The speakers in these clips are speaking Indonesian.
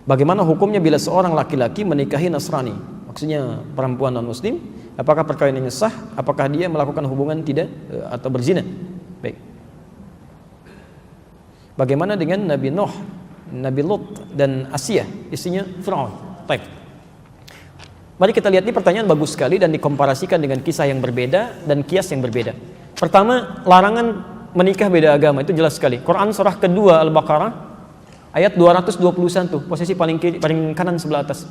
Bagaimana hukumnya bila seorang laki-laki menikahi Nasrani? Maksudnya perempuan non-muslim, apakah perkawinannya sah? Apakah dia melakukan hubungan tidak atau berzina? Baik. Bagaimana dengan Nabi Nuh, Nabi Lut dan Asiyah, istrinya Fir'aun? Baik. Mari kita lihat, ini pertanyaan bagus sekali dan dikomparasikan dengan kisah yang berbeda dan kias yang berbeda. Pertama, larangan menikah beda agama itu jelas sekali. Quran surah kedua Al-Baqarah ayat 221, posisi paling kanan sebelah atas.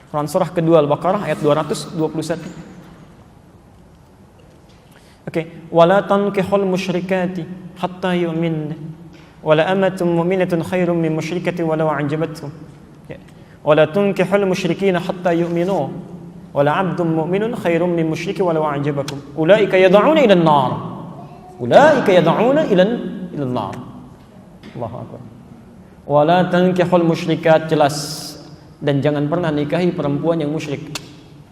Quran surah kedua Al-Baqarah ayat 221. Oke, wala tankihul musyrikati hatta yu'min wala amatun mu'minatun khairum min musyrikati walau a'jabatkum. Wala tunkihul musyrikina hatta yu'minu wala 'abdun mu'minun khairum min musyriki walau a'jabakum. Ulaika yad'una ila an-nar. Ulaika yad'una ila an-nar. Allahu akbar. Wala tankihul musyrikat, jelas, dan jangan pernah nikahi perempuan yang musyrik.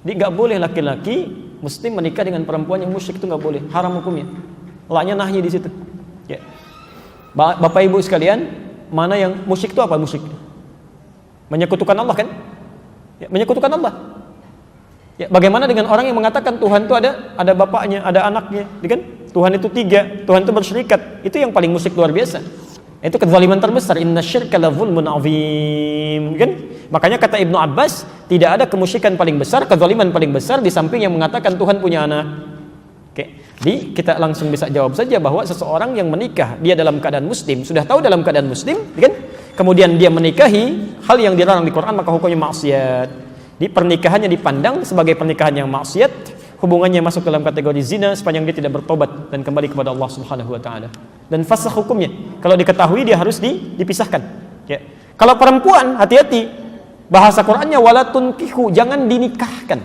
Jadi enggak boleh laki-laki muslim menikah dengan perempuan yang musyrik, itu enggak boleh, haram hukumnya. Laknya nahyi di situ. Ya. Bapak Ibu sekalian, mana yang musyrik itu apa musyrik? Menyekutukan Allah kan? Ya, menyekutukan Allah. Ya, bagaimana dengan orang yang mengatakan Tuhan itu ada bapaknya, ada anaknya, kan? Tuhan itu 3, Tuhan itu bersyirikat. Itu yang paling musyrik luar biasa. Itu kezaliman terbesar. Innasyirka la zulmun azim, kan? Makanya kata Ibnu Abbas, tidak ada kemusyrikan paling besar, kezaliman paling besar di samping yang mengatakan Tuhan punya anak. Oke. Jadi kita langsung bisa jawab saja bahwa seseorang yang menikah dia dalam keadaan muslim, sudah tahu dalam keadaan muslim, kan? Kemudian dia menikahi hal yang dilarang di Quran, maka hukumnya maksiat. Di pernikahannya dipandang sebagai pernikahan yang maksiat, hubungannya masuk dalam kategori zina sepanjang dia tidak bertobat dan kembali kepada Allah Subhanahu wa taala. Dan fasakh hukumnya. Kalau diketahui dia harus dipisahkan. Ya. Kalau perempuan, hati-hati. Bahasa Qur'annya wala tunkihu, jangan dinikahkan.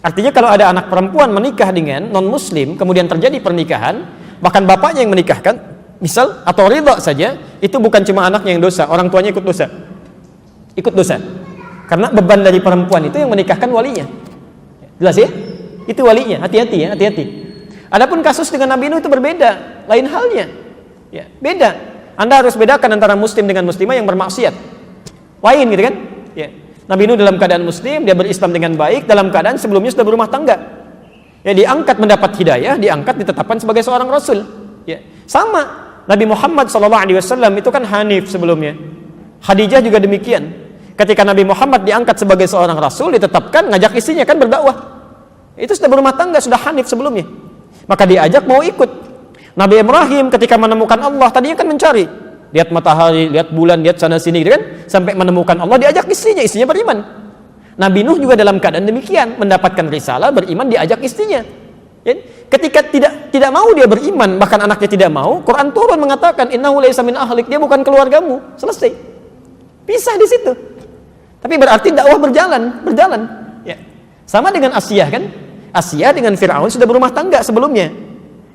Artinya kalau ada anak perempuan menikah dengan non muslim, kemudian terjadi pernikahan, bahkan bapaknya yang menikahkan, misal atau ridha saja, itu bukan cuma anaknya yang dosa, orang tuanya ikut dosa. Ikut dosa. Karena beban dari perempuan itu yang menikahkan walinya. Jelas ya? Itu walinya, hati-hati ya, hati-hati. Adapun kasus dengan Nabi Nuh itu berbeda, lain halnya. Ya, beda. Anda harus bedakan antara muslim dengan muslimah yang bermaksiat. Lain gitu kan? Ya. Nabi Nuh dalam keadaan muslim, dia berislam dengan baik, dalam keadaan sebelumnya sudah berumah tangga. Ya, diangkat mendapat hidayah, diangkat ditetapkan sebagai seorang rasul. Ya. Sama, Nabi Muhammad SAW itu kan hanif sebelumnya. Khadijah juga demikian. Ketika Nabi Muhammad diangkat sebagai seorang rasul, ditetapkan, ngajak istrinya kan berdakwah. Itu sudah berumah tangga, sudah hanif sebelumnya. Maka diajak mau ikut. Nabi Ibrahim ketika menemukan Allah, tadinya kan mencari, lihat matahari, lihat bulan, lihat sana sini gitu kan, sampai menemukan Allah, diajak istrinya beriman. Nabi Nuh juga dalam keadaan demikian, mendapatkan risalah, beriman, diajak istrinya. Ya? Ketika tidak mau dia beriman, bahkan anaknya tidak mau, Quran turun mengatakan innahu laysa min ahlik, dia bukan keluargamu. Selesai. Pisah di situ. Tapi berarti dakwah berjalan. Ya. Sama dengan Asiyah kan? Asiyah dengan Fir'aun sudah berumah tangga sebelumnya.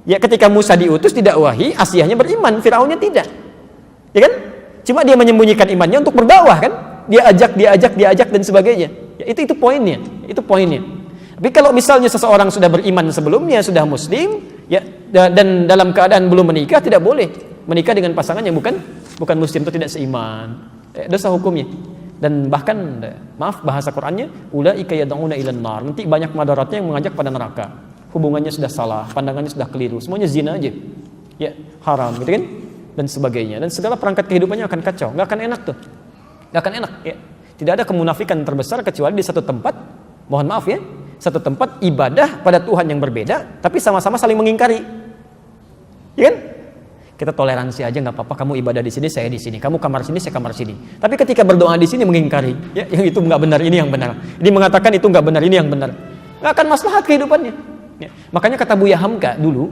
Ya, ketika Musa diutus didakwahi, Asiyahnya beriman, Fir'aunnya tidak. Ya kan? Cuma dia menyembunyikan imannya untuk berdakwah kan? Dia ajak dan sebagainya. Ya, itu poinnya. Itu poinnya. Tapi kalau misalnya seseorang sudah beriman sebelumnya, sudah muslim, ya, dan dalam keadaan belum menikah, tidak boleh menikah dengan pasangan yang bukan muslim, itu tidak seiman. Dosa hukumnya. Dan bahkan, maaf bahasa Qur'annya, ulaika yad'una ilan nar. Nanti banyak madaratnya yang mengajak pada neraka. Hubungannya sudah salah, pandangannya sudah keliru, semuanya zina aja. Ya, haram gitu kan? Dan sebagainya. Dan segala perangkat kehidupannya akan kacau, nggak akan enak tuh. Nggak akan enak, ya. Tidak ada kemunafikan terbesar kecuali di satu tempat, mohon maaf ya, satu tempat ibadah pada Tuhan yang berbeda, tapi sama-sama saling mengingkari. Ya kan? Kita toleransi aja, nggak apa-apa, kamu ibadah di sini, saya di sini, kamu kamar sini, saya kamar sini. Tapi ketika berdoa di sini mengingkari, ya, yang itu nggak benar, ini yang benar. Ini mengatakan itu nggak benar, ini yang benar. Nggak akan maslahat kehidupannya. Ya. Makanya kata Buya Hamka dulu,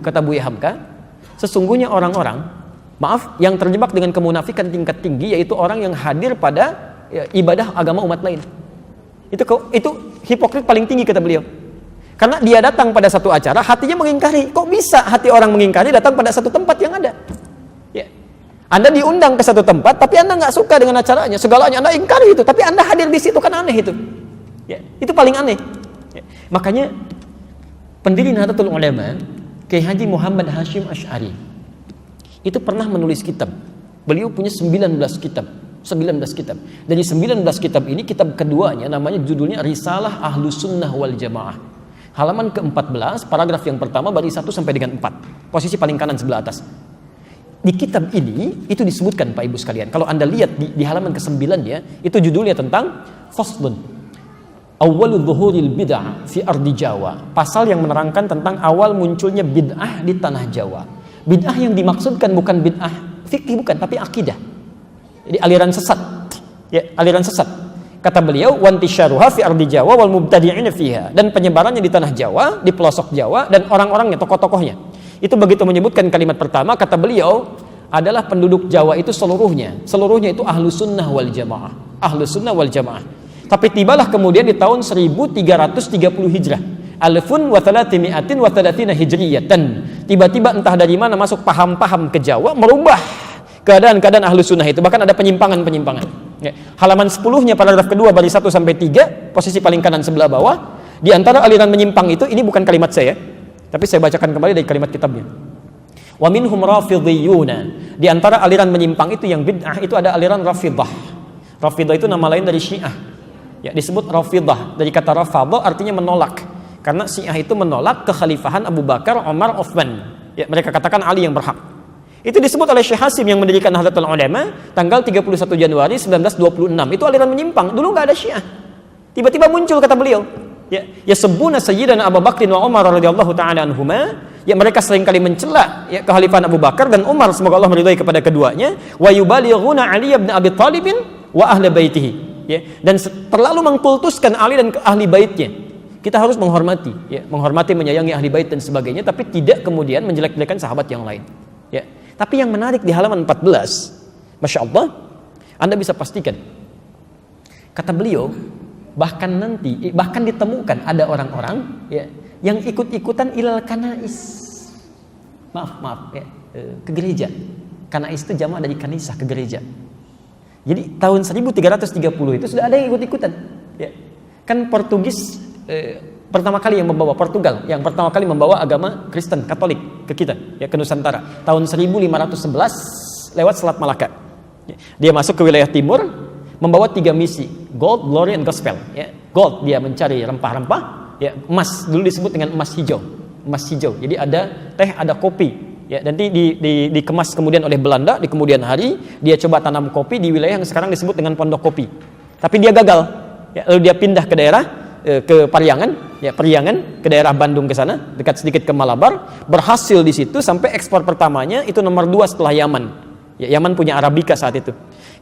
sesungguhnya orang-orang, maaf, yang terjebak dengan kemunafikan tingkat tinggi, yaitu orang yang hadir pada ibadah agama umat lain. Itu hipokrit paling tinggi kata beliau. Karena dia datang pada satu acara, hatinya mengingkari. Kok bisa hati orang mengingkari datang pada satu tempat yang ada? Ya. Anda diundang ke satu tempat, tapi Anda nggak suka dengan acaranya, segalanya Anda ingkari itu, tapi Anda hadir di situ, kan aneh itu. Ya. Itu paling aneh. Ya. Makanya pendiri Nahdlatul Ulama, Kiai Haji Muhammad Hashim Asy'ari, itu pernah menulis kitab. Beliau punya 19 kitab. 19 kitab. Dari 19 kitab ini, kitab keduanya namanya judulnya Risalah Ahlus Sunnah wal Jamaah. Halaman ke-14, paragraf yang pertama baris 1 sampai dengan 4. Posisi paling kanan sebelah atas. Di kitab ini itu disebutkan Pak Ibu sekalian. Kalau Anda lihat di halaman ke-9 ya, itu judulnya tentang Faslun Awwalu Dhuhuril Bid'ah fi Ardi Jawa. Pasal yang menerangkan tentang awal munculnya bid'ah di tanah Jawa. Bid'ah yang dimaksudkan bukan bid'ah fikih, bukan, tapi akidah. Jadi aliran sesat. Ya, aliran sesat. Kata beliau, wantisyaruha fi ardi Jawa wal mubtadi'ina fiha, dan penyebarannya di tanah Jawa, di pelosok Jawa, dan orang-orangnya, tokoh-tokohnya. Itu begitu menyebutkan kalimat pertama, kata beliau, adalah penduduk Jawa itu seluruhnya. Seluruhnya itu Ahlus Sunnah wal Jamaah. Ahlus Sunnah wal Jamaah. Tapi tibalah kemudian di tahun 1330 Hijrah. Alfun wa thalathimi'atin wa thalathina hijriyatan. Tiba-tiba entah dari mana masuk paham-paham ke Jawa, merubah keadaan-keadaan Ahlus Sunnah itu. Bahkan ada penyimpangan-penyimpangan. Ya. Halaman 10-nya paragraf kedua baris 1 sampai 3, posisi paling kanan sebelah bawah. Di antara aliran menyimpang itu, ini bukan kalimat saya, tapi saya bacakan kembali dari kalimat kitabnya. Wa minhum rafidhiyuna. Di antara aliran menyimpang itu yang bid'ah itu ada aliran Rafidah. Rafidah itu nama lain dari Syiah. Ya, disebut Rafidah dari kata rafadha, artinya menolak. Karena Syiah itu menolak kekhalifahan Abu Bakar, Umar, Utsman. Ya, mereka katakan Ali yang berhak. Itu disebut oleh Syekh Hasim yang mendirikan Nahdlatul Ulama tanggal 31 Januari 1926. Itu aliran menyimpang. Dulu nggak ada Syiah. Tiba-tiba muncul, kata beliau. Ya sebuna Sayyidina Abu Bakr wa Umar radhiyallahu taala anhuma. Ya, mereka seringkali mencela ya kekhalifahan Abu Bakar dan Umar, semoga Allah meridhai kepada keduanya. Wa yubalighuna Ali bin Abi Thalib wa ahli baitihi. Ya, dan terlalu mengkultuskan Ali dan ahli baitnya. Kita harus menghormati, ya, menghormati, menyayangi ahli bait dan sebagainya, tapi tidak kemudian menjelek-jelekan sahabat yang lain. Ya. Tapi yang menarik di halaman 14, Masya Allah, Anda bisa pastikan, kata beliau, bahkan ditemukan ada orang-orang ya, yang ikut-ikutan ilal kanais. Maaf ya, ke gereja. Kanais itu jamak dari kanisah, ke gereja. Jadi tahun 1330 itu sudah ada yang ikut-ikutan. Ya. Kan Portugis pertama kali yang membawa, Portugal yang pertama kali membawa agama Kristen Katolik ke kita, ya, ke Nusantara tahun 1511 lewat Selat Malaka. Ya. Dia masuk ke wilayah timur membawa 3 misi, gold, glory, and gospel. Ya. Gold, dia mencari rempah-rempah, ya. Emas, dulu disebut dengan emas hijau. Jadi ada teh, ada kopi. Ya, nanti dikemas kemudian oleh Belanda di kemudian hari. Dia coba tanam kopi di wilayah yang sekarang disebut dengan Pondok Kopi. Tapi dia gagal. Ya, lalu dia pindah ke daerah ke Pariangan, ya, Periangan, ke daerah Bandung ke sana, dekat sedikit ke Malabar. Berhasil di situ sampai ekspor pertamanya itu nomor 2 setelah Yaman. Ya, Yaman punya Arabica saat itu.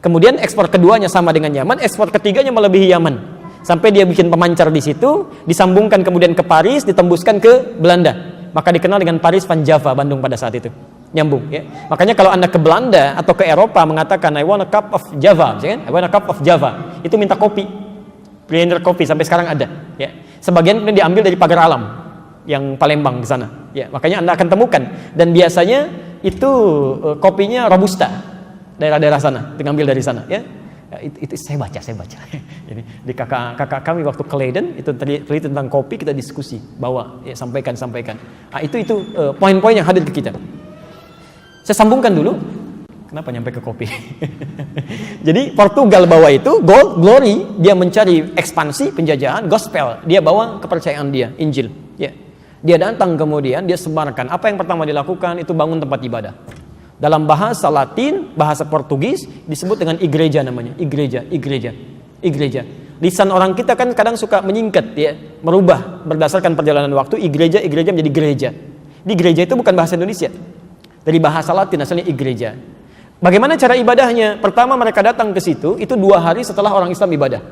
Kemudian ekspor keduanya sama dengan Yaman, ekspor ketiganya melebihi Yaman. Sampai dia bikin pemancar di situ, disambungkan kemudian ke Paris, ditembuskan ke Belanda. Maka dikenal dengan Paris Van Java, Bandung pada saat itu. Nyambung, ya. Makanya kalau Anda ke Belanda atau ke Eropa mengatakan I want a cup of Java, kan? I want a cup of Java. Itu minta kopi. Blender kopi sampai sekarang ada, ya. Sebagian kemudian diambil dari Pagar Alam yang Palembang di sana, ya. Makanya Anda akan temukan, dan biasanya itu kopinya Robusta, daerah-daerah sana, diambil dari sana, ya. Itu saya baca. Jadi di kakak kami waktu ke Leiden itu teliti tentang kopi, kita diskusi, bawa, ya, sampaikan. Nah, itu poin-poin yang hadir ke kita. Saya sambungkan dulu. Kenapa nyampe ke kopi? Jadi Portugal bawa itu gold, glory, dia mencari ekspansi, penjajahan, gospel, dia bawa kepercayaan dia, Injil. Ya. Dia datang kemudian dia sebarkan. Apa yang pertama dilakukan itu bangun tempat ibadah. Dalam bahasa Latin, bahasa Portugis disebut dengan igreja namanya, igreja. Lisan orang kita kan kadang suka menyingkat, ya, merubah berdasarkan perjalanan waktu. Igreja menjadi gereja. Di gereja itu bukan bahasa Indonesia, dari bahasa Latin asalnya igreja. Bagaimana cara ibadahnya? Pertama mereka datang ke situ, itu 2 hari setelah orang Islam ibadah.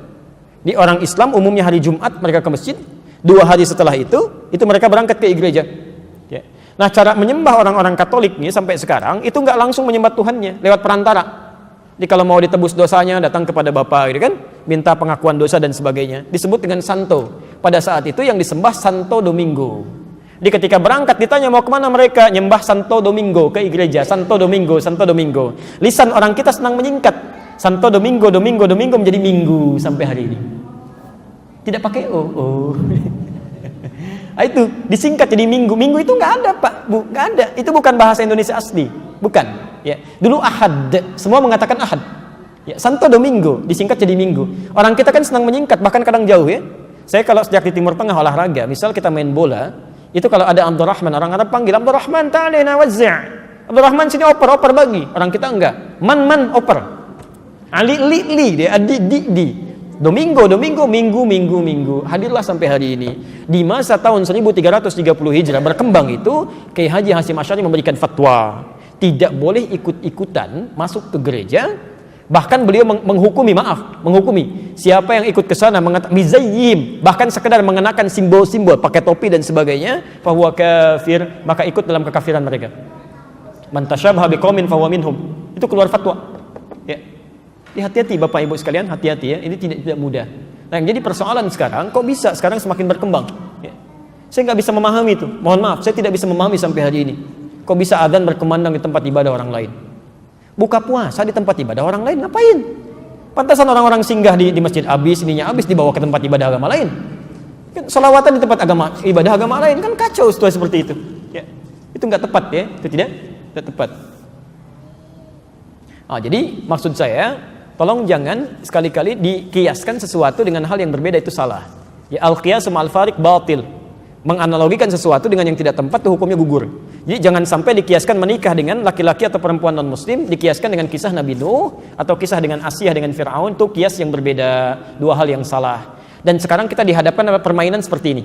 Di orang Islam umumnya hari Jumat mereka ke masjid, 2 hari setelah itu mereka berangkat ke gereja. Ya. Nah, cara menyembah orang-orang Katolik nih sampai sekarang itu nggak langsung menyembah Tuhannya, lewat perantara. Jadi kalau mau ditebus dosanya datang kepada Bapa, gitu kan, minta pengakuan dosa dan sebagainya. Disebut dengan Santo. Pada saat itu yang disembah Santo Domingo. Di ketika berangkat ditanya mau kemana mereka, nyembah Santo Domingo, ke gereja. Santo Domingo. Lisan orang kita senang menyingkat. Santo Domingo menjadi Minggu sampai hari ini. Tidak pakai o. Nah, itu disingkat jadi Minggu. Minggu itu nggak ada, Pak. Nggak ada. Itu bukan bahasa Indonesia asli. Bukan. Ya. Dulu Ahad. Semua mengatakan Ahad. Ya, Santo Domingo disingkat jadi Minggu. Orang kita kan senang menyingkat, bahkan kadang jauh ya. Saya kalau sejak di Timur Tengah olahraga, misal kita main bola, itu kalau ada Abdurrahman, orang Arab panggil Abdurrahman, ta'alina wazzi'. Abdurrahman sini oper bagi. Orang kita enggak. Man oper. Ali li dia di. Domingo, minggu. Hadirlah sampai hari ini. Di masa tahun 1330 Hijrah berkembang itu, Kiai Haji Hasyim Asy'ari memberikan fatwa, tidak boleh ikut-ikutan masuk ke gereja. Bahkan beliau menghukumi siapa yang ikut ke sana mizayyim, bahkan sekedar mengenakan simbol-simbol, pakai topi dan sebagainya, fahuwa kafir, maka ikut dalam kekafiran mereka. Man tasyabaha biqaumin fahuwa minhum. Itu keluar fatwa. Ya. Hati-hati Bapak Ibu sekalian, hati-hati ya. Ini tidak mudah. Nah, yang jadi persoalan sekarang, kok bisa sekarang semakin berkembang? Ya. Saya nggak bisa memahami itu. Mohon maaf, saya tidak bisa memahami sampai hari ini. Kok bisa adzan berkumandang di tempat ibadah orang lain? Buka puasa di tempat ibadah orang lain, ngapain? Pantasan orang-orang singgah di masjid habis, ininya habis, dibawa ke tempat ibadah agama lain. Kan selawatan di tempat ibadah agama lain, kan kacau situasi seperti itu. Ya. Itu nggak tepat ya, itu tidak tepat. Jadi maksud saya, tolong jangan sekali-kali dikiaskan sesuatu dengan hal yang berbeda, itu salah. Ya, al-qiyasu ma'al fariq batil. Menganalogikan sesuatu dengan yang tidak tempat itu hukumnya gugur. Jadi jangan sampai dikiaskan menikah dengan laki-laki atau perempuan non muslim, dikiaskan dengan kisah Nabi Nuh atau kisah dengan Asyah dengan Fir'aun, itu kias yang berbeda, dua hal yang salah. Dan sekarang kita dihadapkan pada permainan seperti ini.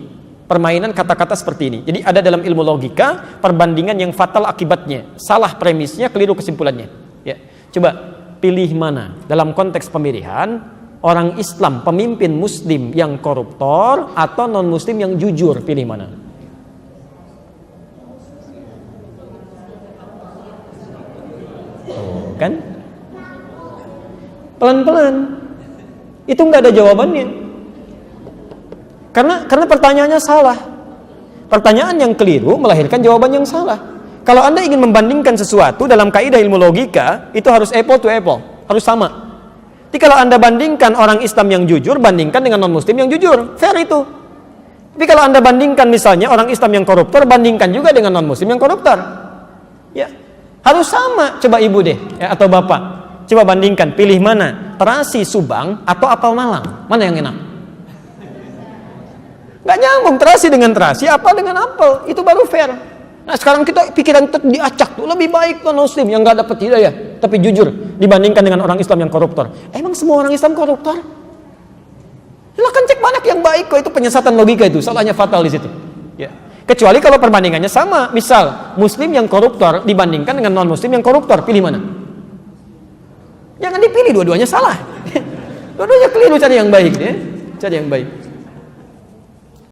Permainan kata-kata seperti ini. Jadi ada dalam ilmu logika perbandingan yang fatal akibatnya, salah premisnya, keliru kesimpulannya. Ya. Coba pilih mana dalam konteks pemilihan, orang Islam, pemimpin muslim yang koruptor atau non muslim yang jujur, pilih mana? Kan? Pelan-pelan. Itu nggak ada jawabannya. Karena pertanyaannya salah. Pertanyaan yang keliru melahirkan jawaban yang salah. Kalau Anda ingin membandingkan sesuatu dalam kaidah ilmu logika, itu harus apple to apple, harus sama. Jadi kalau Anda bandingkan orang Islam yang jujur, bandingkan dengan non-muslim yang jujur, fair itu. Tapi kalau Anda bandingkan misalnya orang Islam yang koruptor, bandingkan juga dengan non-muslim yang koruptor. Ya, harus sama. Coba ibu deh, ya, atau bapak, coba bandingkan, pilih mana, terasi Subang atau apel Malang, mana yang enak? Gak nyambung, terasi dengan terasi, apel dengan apel, itu baru fair. Nah sekarang kita pikiran diacak tuh, lebih baik non-muslim yang gak dapat hidayah tapi jujur dibandingkan dengan orang Islam yang koruptor. Emang semua orang Islam koruptor? Silahkan cek banyak yang baik kok, itu penyesatan logika, itu salahnya fatal di situ. Ya. Kecuali kalau perbandingannya sama, misal muslim yang koruptor dibandingkan dengan non-muslim yang koruptor, pilih mana? Jangan dipilih, dua-duanya salah. Dua-duanya keliru, cari yang baik ya. Cari yang baik.